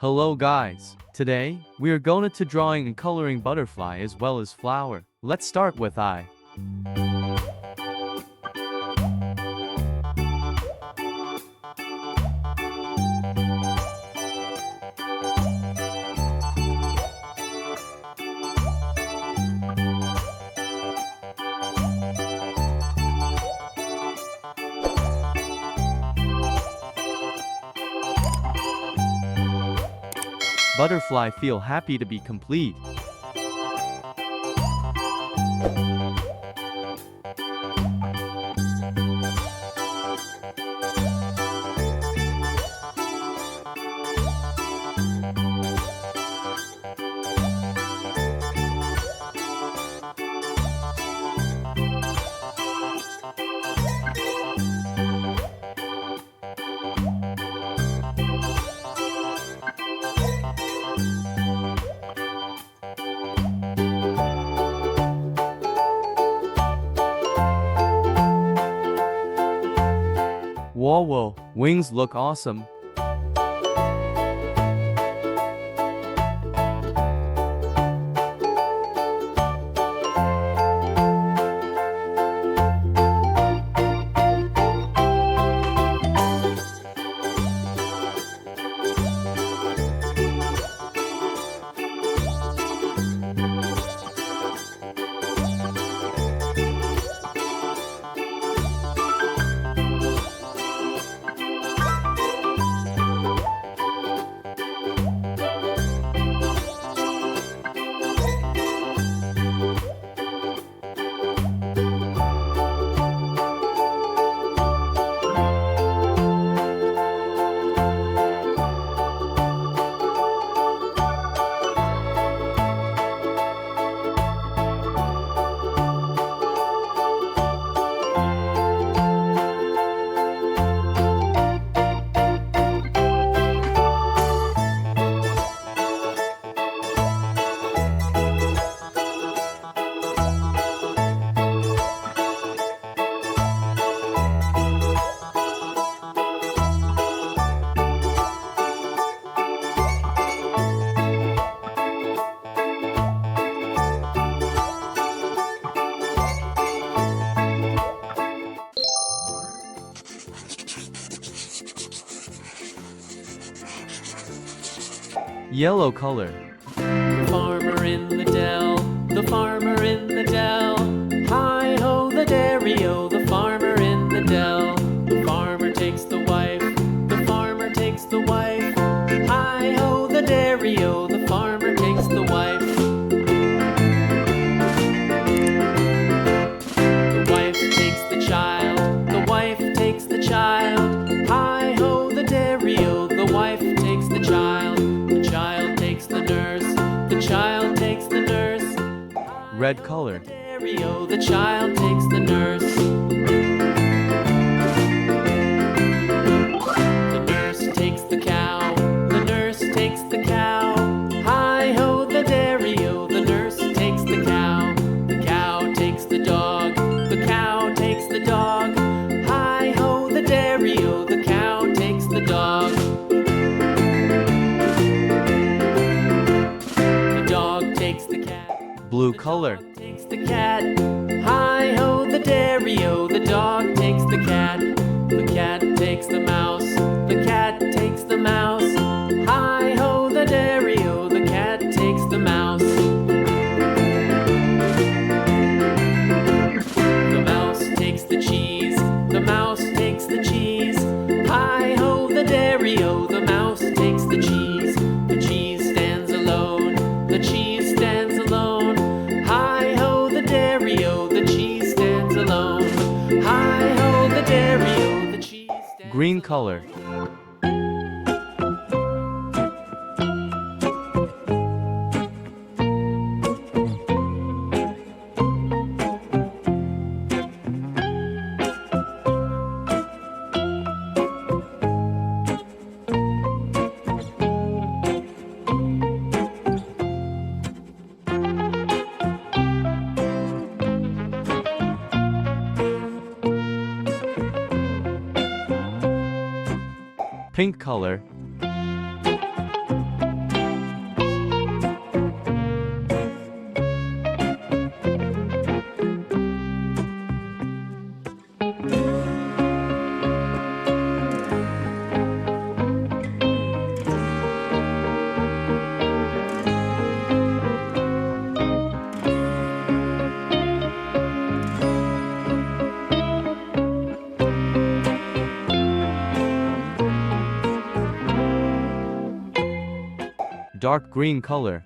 Hello guys. Today, we are going to drawing and coloring butterfly as well as flower. Let's start with eye. Butterfly feel happy to be complete. Whoa, wings look awesome. Yellow color. The farmer in the dell, the farmer in the dell. Hi-ho, the dairy-o, the farmer in the dell. The farmer takes the wife, the farmer takes the wife. Hi-ho, the dairy-o, the farmer takes the wife. The wife takes the child, the wife takes the child. Hi-ho, the dairy-o, the wife takes the child. The child takes the nurse, the child takes the nurse. Red color. Dairy-o, the child takes the nurse. The nurse takes the cow, the nurse takes the cow. Hi-ho, the dairy-o, the nurse takes the cow. The cow takes the dog, the cow takes the dog. Hi-ho, the dairy-o, the cow takes the dog. The dog takes the cat. Blue color. Takes the cat. Hi-ho, the dairy-o, the dog takes the cat. The cat takes the mouse, the cat takes the mouse. Hi-ho, the dairy-o, the cat takes the mouse. The mouse takes the cheese, the mouse takes the cheese. Hi-ho, the dairy-o, the mouse takes the cheese. The cheese stands alone, the cheese stands alone. Hi-ho, the dairy-o, the cheese stands alone. Hi-ho, the dairy-o, the cheese stands Green color. pink color. dark green color,